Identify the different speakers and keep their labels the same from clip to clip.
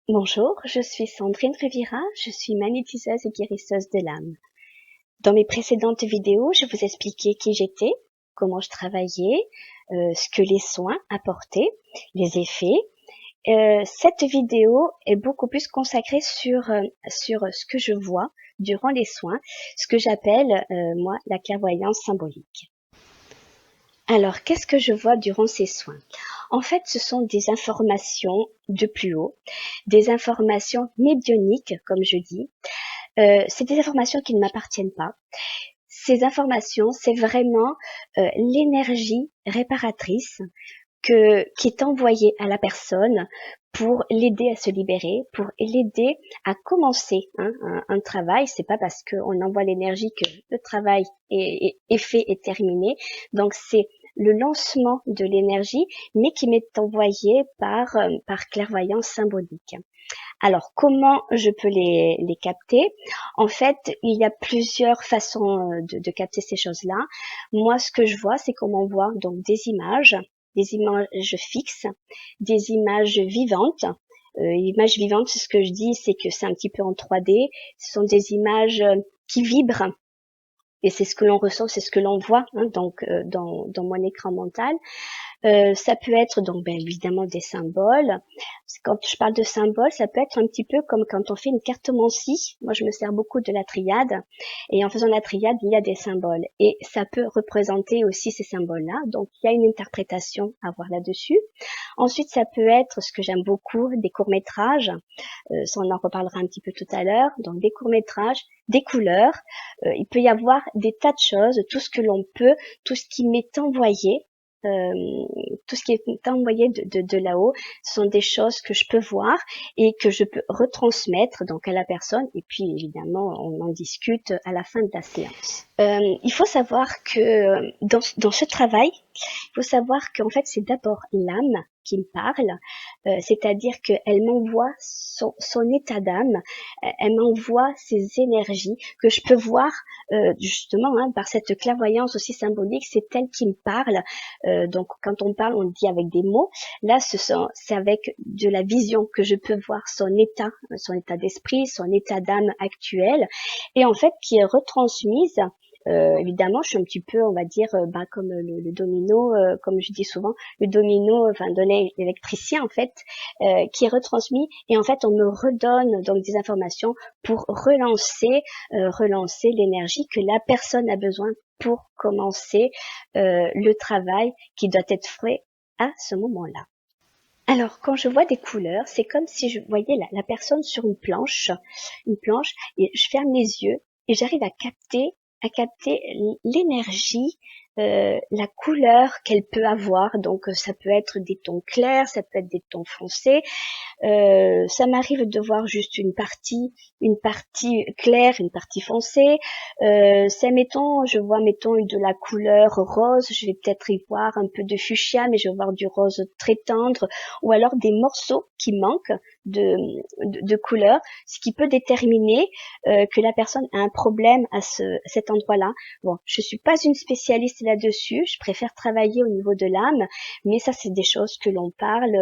Speaker 1: Bonjour, je suis Sandrine Revira, je suis magnétiseuse et guérisseuse de l'âme. Dans mes précédentes vidéos, je vous expliquais qui j'étais, comment je travaillais, ce que les soins apportaient, les effets. Cette vidéo est beaucoup plus consacrée sur ce que je vois durant les soins, ce que j'appelle, moi, la clairvoyance symbolique. Alors, qu'est-ce que je vois durant ces soins? En fait, ce sont des informations de plus haut, des informations médiumniques, comme je dis. C'est des informations qui ne m'appartiennent pas. Ces informations, c'est vraiment l'énergie réparatrice qui est envoyée à la personne pour l'aider à se libérer, pour l'aider à commencer un travail. C'est pas parce qu'on envoie l'énergie que le travail est fait et terminé. Donc c'est le lancement de l'énergie, mais qui m'est envoyé par clairvoyance symbolique. Alors, comment je peux les capter? En fait, il y a plusieurs façons de capter ces choses-là. Moi, ce que je vois, c'est qu'on m'envoie donc des images fixes, des images vivantes. Images vivantes, ce que je dis, c'est que c'est un petit peu en 3D. Ce sont des images qui vibrent. Et c'est ce que l'on ressent, c'est ce que l'on voit donc dans mon écran mental. Ça peut être donc bien évidemment des symboles. Quand je parle de symboles, ça peut être un petit peu comme quand on fait une cartomancie. Moi, je me sers beaucoup de la triade. Et en faisant la triade, il y a des symboles. Et ça peut représenter aussi ces symboles-là. Donc, il y a une interprétation à voir là-dessus. Ensuite, ça peut être, ce que j'aime beaucoup, des courts-métrages. Ça, on en reparlera un petit peu tout à l'heure. Donc, des courts-métrages, des couleurs. Il peut y avoir des tas de choses, tout ce que l'on peut, tout ce qui m'est envoyé. Euh, tout ce qui est envoyé de là-haut, ce sont des choses que je peux voir et que je peux retransmettre donc à la personne. Et puis évidemment, on en discute à la fin de la séance. Il faut savoir que dans ce travail, il faut savoir qu'en fait, c'est d'abord l'âme qui me parle, c'est-à-dire qu'elle m'envoie son état d'âme, elle m'envoie ses énergies que je peux voir justement par cette clairvoyance aussi symbolique, c'est elle qui me parle. Donc quand on parle, on le dit avec des mots. Là, c'est avec de la vision que je peux voir son état d'esprit, son état d'âme actuel, et en fait qui est retransmise. Évidemment, je suis un petit peu, on va dire, comme le domino, comme je dis souvent, le domino, enfin de l'électricien en fait, qui est retransmis et en fait on me redonne donc des informations pour relancer l'énergie que la personne a besoin pour commencer le travail qui doit être fait à ce moment-là. Alors, quand je vois des couleurs, c'est comme si je voyais la personne sur une planche, et je ferme les yeux et j'arrive à capter l'énergie, la couleur qu'elle peut avoir. Donc, ça peut être des tons clairs, ça peut être des tons foncés. Ça m'arrive de voir juste une partie claire, une partie foncée. C'est je vois de la couleur rose, je vais peut-être y voir un peu de fuchsia, mais je vais voir du rose très tendre, ou alors des morceaux qui manquent de couleur, ce qui peut déterminer que la personne a un problème à cet endroit-là. Bon, je suis pas une spécialiste là-dessus, je préfère travailler au niveau de l'âme, mais ça c'est des choses que l'on parle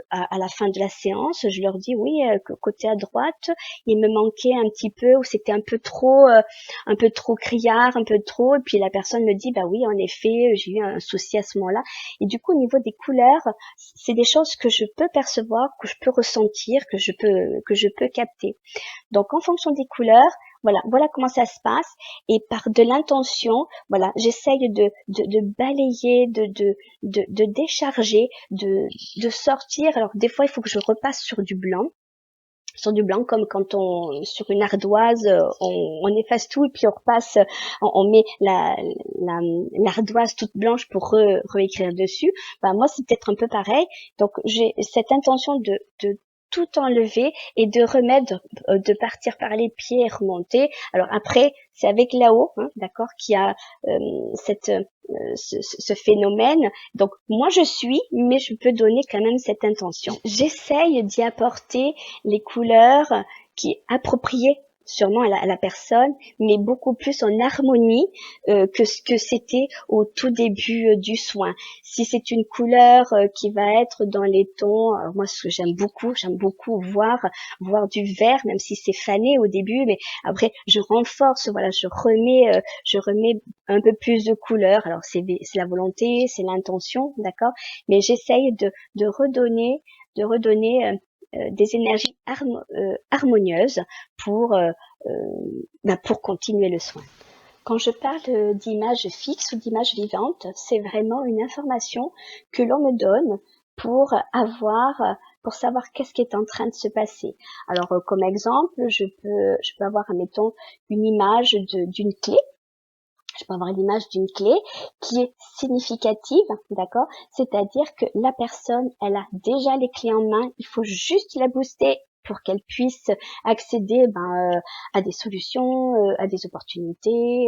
Speaker 1: à la fin de la séance. Je leur dis oui, côté à droite, il me manquait un petit peu, ou c'était un peu trop criard, un peu trop, et puis la personne me dit bah oui, en effet, j'ai eu un souci à ce moment-là. Et du coup, au niveau des couleurs, c'est des choses que je peux percevoir, que je peux ressentir, que je peux capter. Donc, en fonction des couleurs, voilà comment ça se passe. Et par de l'intention, voilà, j'essaye de balayer, de décharger, de sortir. Alors, des fois, il faut que je repasse sur du blanc, comme quand sur une ardoise, on efface tout et puis on repasse, on met l'ardoise toute blanche pour réécrire dessus. Ben, moi, c'est peut-être un peu pareil. Donc, j'ai cette intention de tout enlever et de remettre, de partir par les pieds et remonter. Alors après, c'est avec là-haut, d'accord, qu'il y a ce phénomène. Donc moi je suis, mais je peux donner quand même cette intention. J'essaye d'y apporter les couleurs qui appropriées sûrement à la personne, mais beaucoup plus en harmonie que ce que c'était au tout début du soin. Si c'est une couleur qui va être dans les tons, alors moi ce que j'aime beaucoup voir du vert, même si c'est fané au début, mais après je renforce, voilà, je remets un peu plus de couleur. Alors c'est la volonté, c'est l'intention, d'accord, mais j'essaye de redonner des énergies harmonieuses pour pour continuer le soin. Quand je parle d'image fixe ou d'image vivante, c'est vraiment une information que l'on me donne pour savoir qu'est-ce qui est en train de se passer. Alors, comme exemple, je peux avoir, admettons, une image d'une clé. Je peux avoir l'image d'une clé qui est significative, d'accord? C'est-à-dire que la personne, elle a déjà les clés en main, il faut juste la booster pour qu'elle puisse accéder à des solutions, à des opportunités,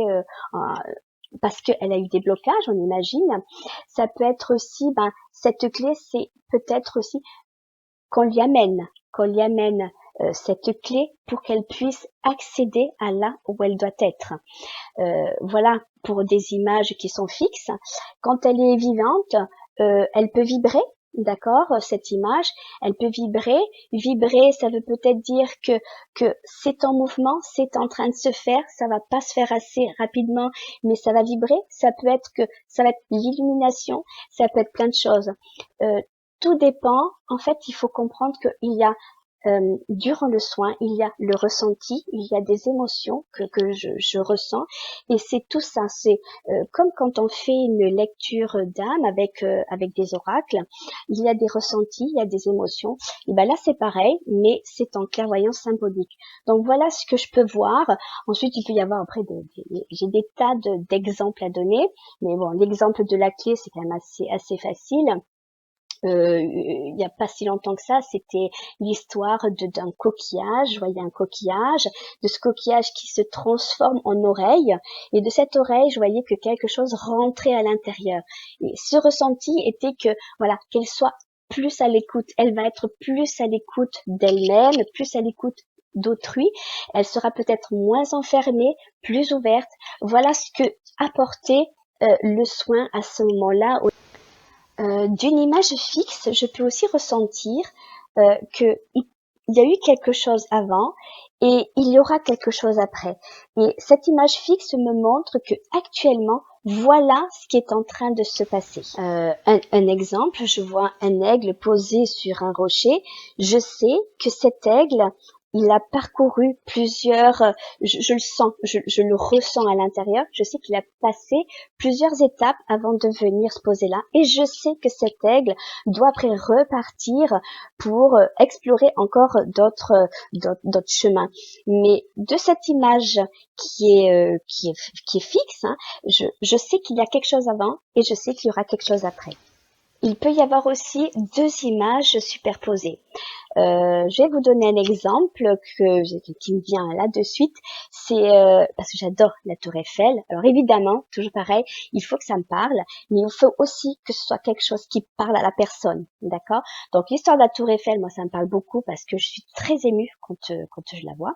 Speaker 1: parce qu'elle a eu des blocages, on imagine. Ça peut être aussi, cette clé, c'est peut-être aussi qu'on lui amène cette clé pour qu'elle puisse accéder à là où elle doit être. Voilà pour des images qui sont fixes. Quand elle est vivante, elle peut vibrer, d'accord, cette image, elle peut vibrer. Vibrer, ça veut peut-être dire que c'est en mouvement, c'est en train de se faire, ça va pas se faire assez rapidement, mais ça va vibrer. Ça peut être l'illumination, ça peut être plein de choses. Tout dépend. En fait, il faut comprendre qu'il y a durant le soin, il y a le ressenti, il y a des émotions que je ressens, et c'est tout ça. C'est comme quand on fait une lecture d'âme avec des oracles, il y a des ressentis, il y a des émotions. Et ben là c'est pareil, mais c'est en clairvoyance symbolique. Donc voilà ce que je peux voir. Ensuite il peut y avoir après j'ai des tas d'exemples à donner, mais bon, l'exemple de la clé c'est quand même assez facile. Il n'y a pas si longtemps que ça, c'était l'histoire d'un coquillage. Je voyais un coquillage, de ce coquillage qui se transforme en oreille, et de cette oreille, je voyais que quelque chose rentrait à l'intérieur. Et ce ressenti était que, voilà, qu'elle soit plus à l'écoute. Elle va être plus à l'écoute d'elle-même, plus à l'écoute d'autrui. Elle sera peut-être moins enfermée, plus ouverte. Voilà ce que apportait le soin à ce moment-là. D'une image fixe, je peux aussi ressentir que il y a eu quelque chose avant et il y aura quelque chose après. Et cette image fixe me montre que actuellement, voilà ce qui est en train de se passer. Un exemple, je vois un aigle posé sur un rocher. Je sais que cet aigle, il a parcouru plusieurs, je le sens, je le ressens à l'intérieur. Je sais qu'il a passé plusieurs étapes avant de venir se poser là. Et je sais que cet aigle doit après repartir pour explorer encore d'autres chemins. Mais de cette image qui est fixe, hein, je sais qu'il y a quelque chose avant et je sais qu'il y aura quelque chose après. Il peut y avoir aussi deux images superposées. Je vais vous donner un exemple qui me vient là de suite. C'est parce que j'adore la Tour Eiffel. Alors évidemment, toujours pareil, il faut que ça me parle, mais il faut aussi que ce soit quelque chose qui parle à la personne, d'accord? Donc l'histoire de la Tour Eiffel, moi, ça me parle beaucoup parce que je suis très émue quand je la vois.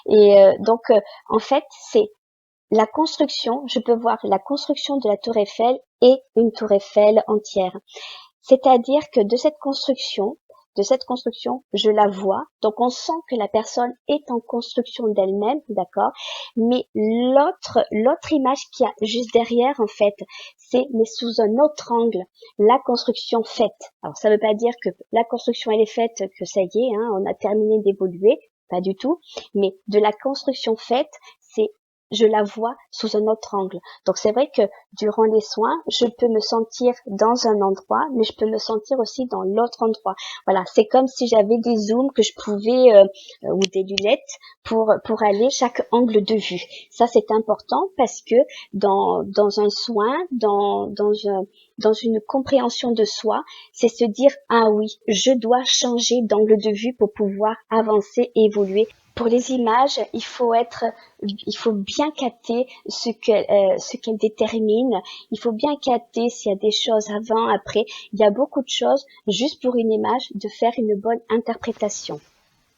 Speaker 1: Et en fait, c'est la construction. Je peux voir la construction de la Tour Eiffel et une Tour Eiffel entière. C'est-à-dire que de cette construction, je la vois. Donc, on sent que la personne est en construction d'elle-même, d'accord? Mais l'autre image qu'il y a juste derrière, en fait, c'est, mais sous un autre angle, la construction faite. Alors, ça ne veut pas dire que la construction, elle est faite, que ça y est, hein, on a terminé d'évoluer. Pas du tout. Mais de la construction faite, je la vois sous un autre angle. Donc c'est vrai que durant les soins, je peux me sentir dans un endroit, mais je peux me sentir aussi dans l'autre endroit. Voilà, c'est comme si j'avais des zooms que je pouvais ou des lunettes pour aller chaque angle de vue. Ça c'est important parce que dans un soin, dans une compréhension de soi, c'est se dire ah oui, je dois changer d'angle de vue pour pouvoir avancer et évoluer. Pour les images, il faut bien capter ce qu'elle détermine. Il faut bien capter s'il y a des choses avant, après. Il y a beaucoup de choses juste pour une image de faire une bonne interprétation.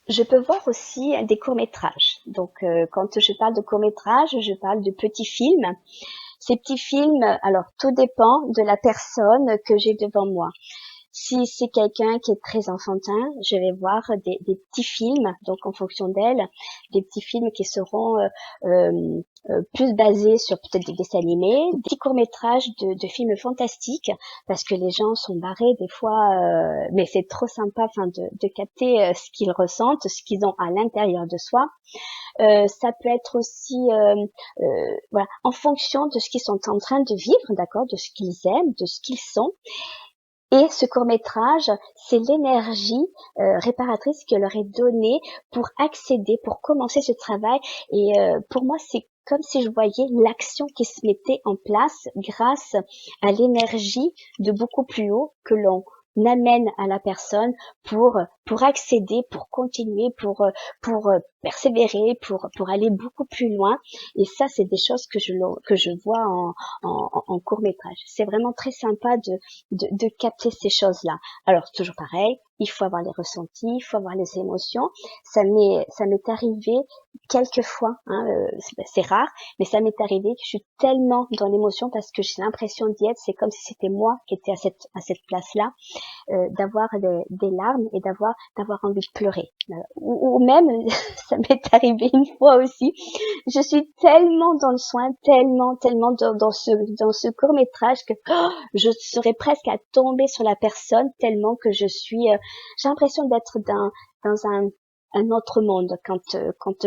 Speaker 1: Je peux voir aussi des courts-métrages. Donc, quand je parle de courts-métrages, je parle de petits films. Ces petits films, alors tout dépend de la personne que j'ai devant moi. Si c'est quelqu'un qui est très enfantin, je vais voir des petits films, donc en fonction d'elle, des petits films qui seront plus basés sur peut-être des dessins animés, des petits courts-métrages de films fantastiques, parce que les gens sont barrés des fois, mais c'est trop sympa, enfin, de capter ce qu'ils ressentent, ce qu'ils ont à l'intérieur de soi. Ça peut être aussi voilà, en fonction de ce qu'ils sont en train de vivre, d'accord, de ce qu'ils aiment, de ce qu'ils sont. Et ce court-métrage, c'est l'énergie réparatrice que leur est donnée pour accéder, pour commencer ce travail. Et pour moi, c'est comme si je voyais l'action qui se mettait en place grâce à l'énergie de beaucoup plus haut que l'on amène à la personne pour accéder, pour continuer, pour persévérer, pour aller beaucoup plus loin. Et ça, c'est des choses que je vois en court métrage. C'est vraiment très sympa de capter ces choses-là. Alors, toujours pareil, il faut avoir les ressentis, il faut avoir les émotions. Ça m'est arrivé quelques fois, hein, c'est rare, mais ça m'est arrivé que je suis tellement dans l'émotion parce que j'ai l'impression d'y être, c'est comme si c'était moi qui étais à cette place-là, d'avoir des larmes et d'avoir envie de pleurer. Ou même, ça m'est arrivé une fois aussi, je suis tellement dans le soin, tellement dans ce court métrage que je serais presque à tomber sur la personne tellement que je suis, j'ai l'impression d'être dans un autre monde quand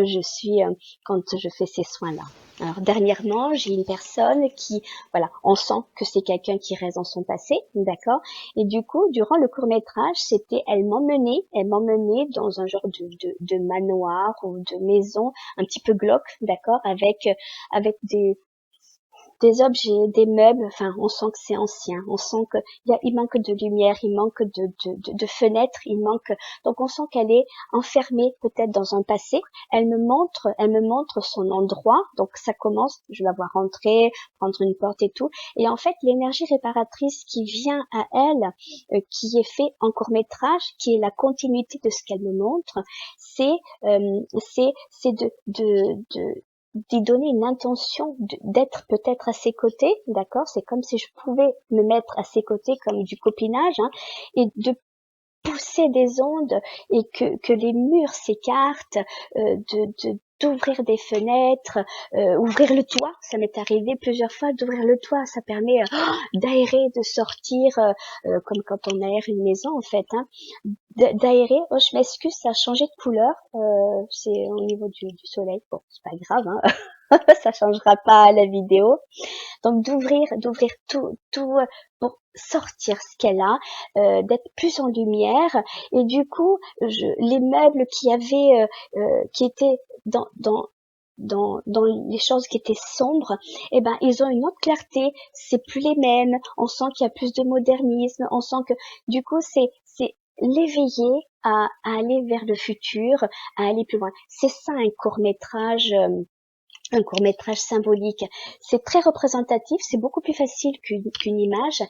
Speaker 1: je fais ces soins-là. Alors dernièrement, j'ai une personne qui, voilà, on sent que c'est quelqu'un qui reste dans son passé, d'accord. Et du coup, durant le court métrage, elle m'emmenait dans un genre de manoir ou de maison un petit peu glauque, d'accord, avec des objets, des meubles, enfin, on sent que c'est ancien, on sent que il manque de lumière, il manque de fenêtres, il manque, donc on sent qu'elle est enfermée peut-être dans un passé. Elle me montre son endroit, donc ça commence, je la vois rentrer, prendre une porte et tout, et en fait, l'énergie réparatrice qui vient à elle, qui est fait en court-métrage, qui est la continuité de ce qu'elle me montre, c'est, c'est d'y donner une intention d'être peut-être à ses côtés, d'accord? C'est comme si je pouvais me mettre à ses côtés comme du copinage, hein, et de pousser des ondes et que les murs s'écartent, d'ouvrir des fenêtres, ouvrir le toit. Ça m'est arrivé plusieurs fois d'ouvrir le toit. Ça permet d'aérer, de sortir, comme quand on aère une maison en fait, hein, d'aérer. Oh, je m'excuse, ça a changé de couleur. C'est au niveau du soleil. Bon, c'est pas grave, hein. Ça changera pas la vidéo. Donc d'ouvrir tout pour sortir ce qu'elle a, d'être plus en lumière. Et du coup, les meubles qui étaient dans les choses qui étaient sombres, eh ben ils ont une autre clarté. C'est plus les mêmes. On sent qu'il y a plus de modernisme. On sent que du coup c'est l'éveiller à aller vers le futur, à aller plus loin. C'est ça un court-métrage symbolique. C'est très représentatif, c'est beaucoup plus facile qu'une image,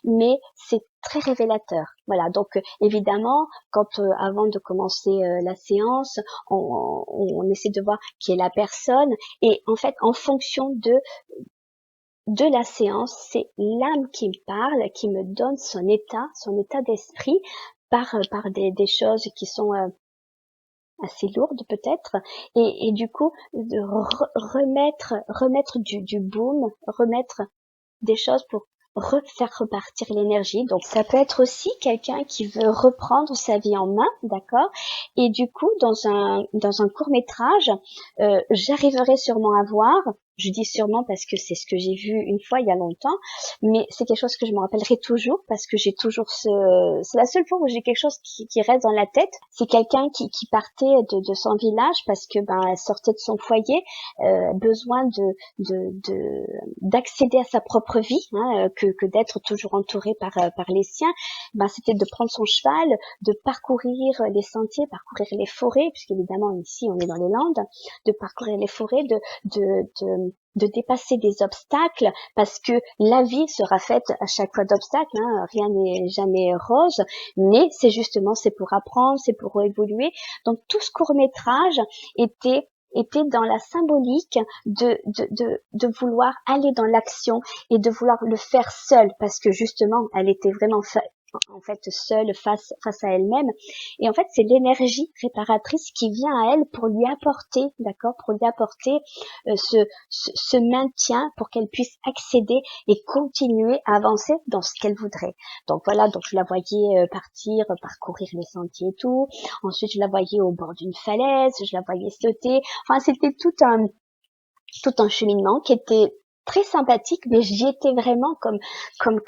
Speaker 1: mais c'est très révélateur. Voilà, donc évidemment, quand avant de commencer la séance, on essaie de voir qui est la personne, et en fait, en fonction de la séance, c'est l'âme qui me parle, qui me donne son état d'esprit par des choses qui sont assez lourde peut-être, et du coup de remettre du boom, remettre des choses pour refaire repartir l'énergie. Donc ça peut être aussi quelqu'un qui veut reprendre sa vie en main, d'accord, et du coup dans un court métrage, j'arriverai sûrement à voir, je dis sûrement parce que c'est ce que j'ai vu une fois il y a longtemps, mais c'est quelque chose que je me rappellerai toujours parce que j'ai toujours c'est la seule fois où j'ai quelque chose qui reste dans la tête. C'est quelqu'un qui partait de son village parce que elle sortait de son foyer, besoin d'accéder à sa propre vie, hein, que d'être toujours entouré par les siens. C'était de prendre son cheval, de parcourir les sentiers, parcourir les forêts, puisqu'évidemment ici on est dans les Landes, de parcourir les forêts, de de dépasser des obstacles, parce que la vie sera faite à chaque fois d'obstacles, hein, rien n'est jamais rose, mais c'est pour apprendre, c'est pour évoluer. Donc tout ce court-métrage était dans la symbolique de vouloir aller dans l'action et de vouloir le faire seule, parce que justement elle était vraiment en fait seule face à elle-même, et en fait c'est l'énergie réparatrice qui vient à elle pour lui apporter, d'accord, pour lui apporter ce maintien, pour qu'elle puisse accéder et continuer à avancer dans ce qu'elle voudrait. Donc voilà, donc je la voyais parcourir les sentiers et tout. Ensuite je la voyais au bord d'une falaise, je la voyais sauter. Enfin c'était tout un cheminement qui était très sympathique, mais j'y étais vraiment comme quand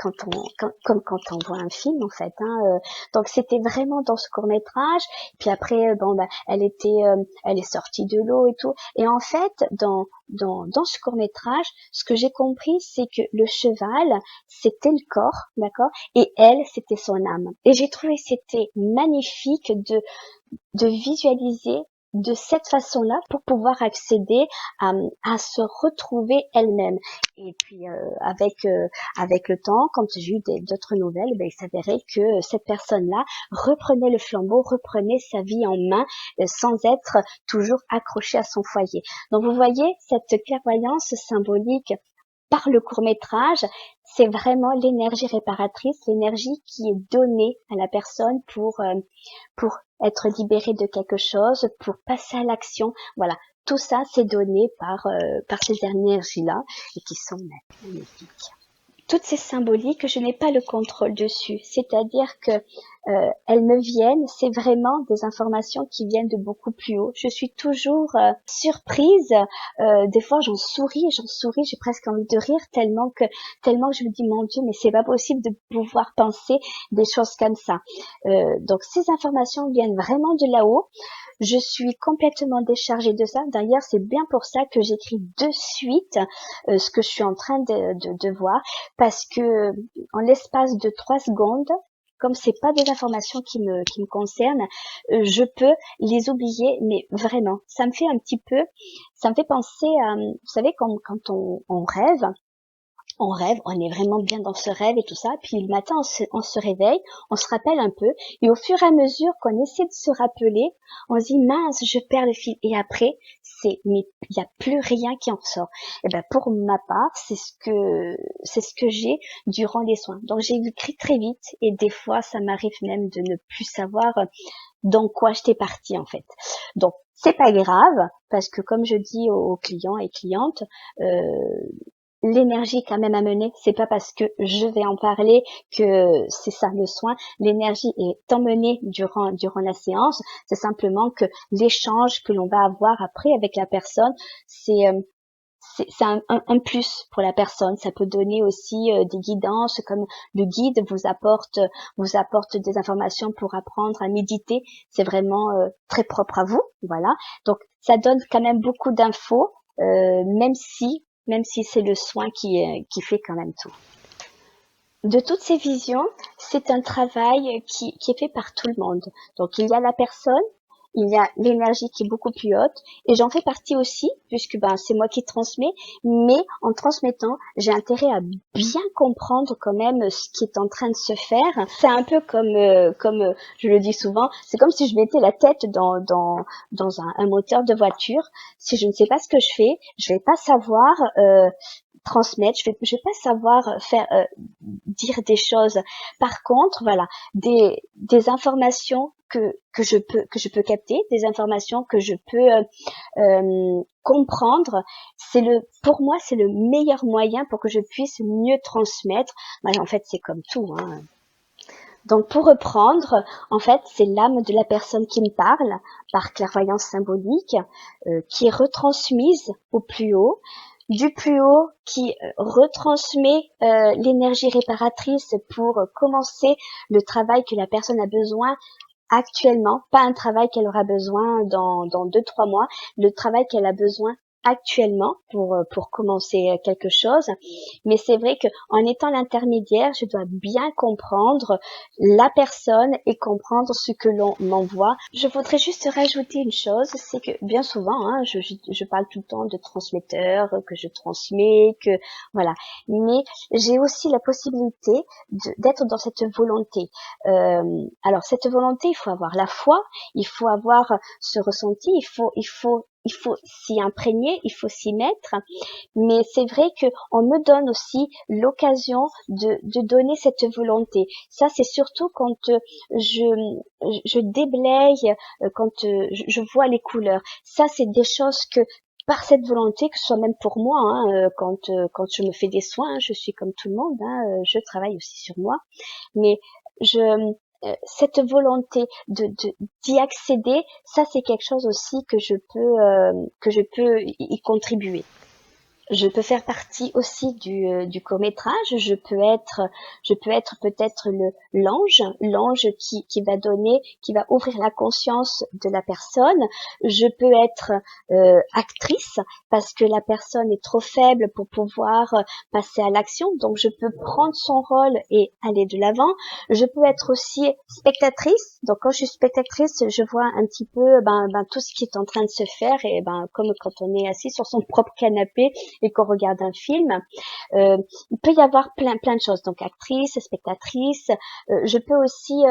Speaker 1: on voit un film en fait, hein. Donc c'était vraiment dans ce court-métrage. Puis après bon bah elle est sortie de l'eau et tout, et en fait dans ce court-métrage, ce que j'ai compris, c'est que le cheval c'était le corps, d'accord, et elle c'était son âme. Et j'ai trouvé que c'était magnifique de visualiser de cette façon-là pour pouvoir accéder à se retrouver elle-même. Et puis avec le temps, quand j'ai eu d'autres nouvelles, ben, il s'avérait que cette personne-là reprenait le flambeau, reprenait sa vie en main sans être toujours accrochée à son foyer. Donc vous voyez, cette clairvoyance symbolique par le court-métrage, c'est vraiment l'énergie réparatrice, l'énergie qui est donnée à la personne pour être libérée de quelque chose, pour passer à l'action. Voilà, tout ça c'est donné par ces énergies-là et qui sont magnifiques. Toutes ces symboliques, je n'ai pas le contrôle dessus. C'est-à-dire que elles me viennent, c'est vraiment des informations qui viennent de beaucoup plus haut. Je suis toujours surprise. Des fois, j'en souris, j'ai presque envie de rire tellement que je me dis mon Dieu, mais c'est pas possible de pouvoir penser des choses comme ça. Donc ces informations viennent vraiment de là-haut. Je suis complètement déchargée de ça. D'ailleurs, c'est bien pour ça que j'écris de suite ce que je suis en train de voir, parce que en l'espace de 3 secondes, comme c'est pas des informations qui me concernent, je peux les oublier, mais vraiment, ça me fait penser à, vous savez, quand on rêve. On rêve, on est vraiment bien dans ce rêve et tout ça, puis le matin on se réveille, on se rappelle un peu, et au fur et à mesure qu'on essaie de se rappeler, on se dit mince, je perds le fil, et après mais il n'y a plus rien qui en sort. Et ben pour ma part, c'est ce que j'ai durant les soins. Donc j'ai écrit très vite, et des fois ça m'arrive même de ne plus savoir dans quoi j'étais partie en fait. Donc c'est pas grave, parce que comme je dis aux clients et clientes, l'énergie quand même à mener, c'est pas parce que je vais en parler que c'est ça le soin. L'énergie est emmenée durant la séance. C'est simplement que l'échange que l'on va avoir après avec la personne, c'est un plus pour la personne. Ça peut donner aussi des guidances, comme le guide vous apporte des informations pour apprendre à méditer. C'est vraiment très propre à vous, voilà. Donc ça donne quand même beaucoup d'infos, même si c'est le soin qui fait quand même tout. De toutes ces visions, c'est un travail qui est fait par tout le monde. Donc il y a la personne, il y a l'énergie qui est beaucoup plus haute, et j'en fais partie aussi, puisque c'est moi qui transmets, mais en transmettant, j'ai intérêt à bien comprendre quand même ce qui est en train de se faire. C'est un peu comme je le dis souvent, c'est comme si je mettais la tête dans un moteur de voiture. Si je ne sais pas ce que je fais, je vais pas savoir transmettre, je vais pas savoir faire dire des choses. Par contre, voilà, des informations que je peux capter, des informations que je peux comprendre, pour moi c'est le meilleur moyen pour que je puisse mieux transmettre. En fait, c'est comme tout, hein. Donc pour reprendre, en fait, c'est l'âme de la personne qui me parle par clairvoyance symbolique, qui est retransmise au plus haut, du plus haut qui retransmet l'énergie réparatrice pour commencer le travail que la personne a besoin actuellement, pas un travail qu'elle aura besoin dans 2-3 mois, le travail qu'elle a besoin actuellement pour commencer quelque chose. Mais c'est vrai que en étant l'intermédiaire, je dois bien comprendre la personne et comprendre ce que l'on m'envoie. Je voudrais juste rajouter une chose, c'est que bien souvent, hein, je parle tout le temps de transmetteur, que je transmets, que voilà. Mais j'ai aussi la possibilité d'être dans cette volonté. Alors cette volonté, il faut avoir la foi, il faut avoir ce ressenti, il faut s'y imprégner, il faut s'y mettre. Mais c'est vrai que on me donne aussi l'occasion de donner cette volonté. Ça, c'est surtout quand je déblaye, quand je vois les couleurs. Ça, c'est des choses que par cette volonté, que ce soit même pour moi, hein, quand je me fais des soins, hein, je suis comme tout le monde, hein, je travaille aussi sur moi, mais je cette volonté d'y accéder, ça c'est quelque chose aussi que je peux y contribuer. Je peux faire partie aussi du court-métrage. Je peux être peut-être l'ange qui va donner, qui va ouvrir la conscience de la personne. Je peux être actrice parce que la personne est trop faible pour pouvoir passer à l'action. Donc je peux prendre son rôle et aller de l'avant. Je peux être aussi spectatrice. Donc quand je suis spectatrice, je vois un petit peu tout ce qui est en train de se faire et comme quand on est assis sur son propre canapé et qu'on regarde un film, il peut y avoir plein de choses. Donc actrice, spectatrice, je peux aussi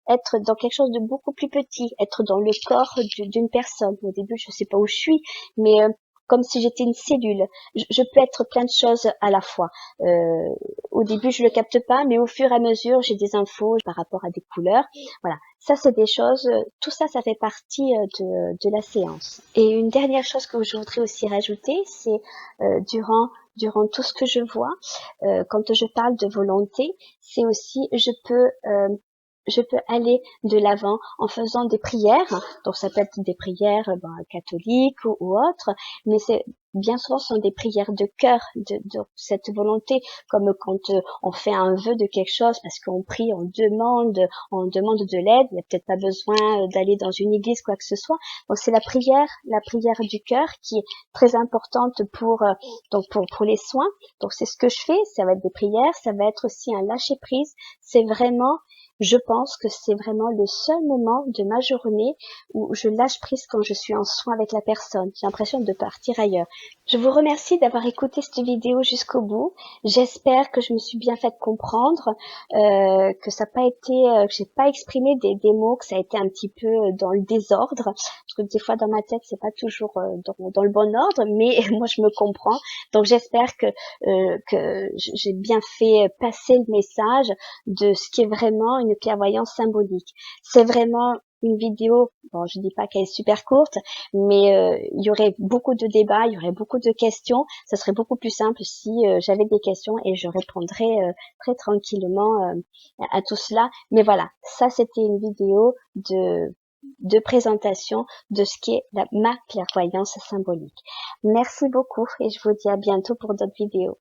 Speaker 1: être dans quelque chose de beaucoup plus petit, être dans le corps d'une personne. Au début, je sais pas où je suis, mais comme si j'étais une cellule. Je peux être plein de choses à la fois. Au début, je le capte pas, mais au fur et à mesure, j'ai des infos par rapport à des couleurs. Voilà, ça c'est des choses, tout ça, ça fait partie de la séance. Et une dernière chose que je voudrais aussi rajouter, c'est durant tout ce que je vois, quand je parle de volonté, c'est aussi je peux aller de l'avant en faisant des prières. Donc ça peut être des prières catholiques ou autres, mais c'est bien souvent ce sont des prières de cœur, de cette volonté, comme quand on fait un vœu de quelque chose parce qu'on prie, on demande de l'aide. Il n'y a peut-être pas besoin d'aller dans une église, quoi que ce soit. Donc c'est la prière du cœur qui est très importante pour les soins. Donc c'est ce que je fais. Ça va être des prières, ça va être aussi un lâcher prise. C'est vraiment Je pense que c'est vraiment le seul moment de ma journée où je lâche prise quand je suis en soin avec la personne. J'ai l'impression de partir ailleurs. Je vous remercie d'avoir écouté cette vidéo jusqu'au bout. J'espère que je me suis bien fait comprendre, que ça n'a pas été, que j'ai pas exprimé des mots, que ça a été un petit peu dans le désordre. Parce que des fois dans ma tête c'est pas toujours dans le bon ordre, mais moi je me comprends. Donc j'espère que j'ai bien fait passer le message de ce qui est vraiment une clairvoyance symbolique. C'est vraiment une vidéo, bon je dis pas qu'elle est super courte, mais il y aurait beaucoup de débats, il y aurait beaucoup de questions. Ça serait beaucoup plus simple si j'avais des questions et je répondrais très tranquillement à tout cela. Mais voilà, ça c'était une vidéo de présentation de ce qu'est ma clairvoyance symbolique. Merci beaucoup et je vous dis à bientôt pour d'autres vidéos.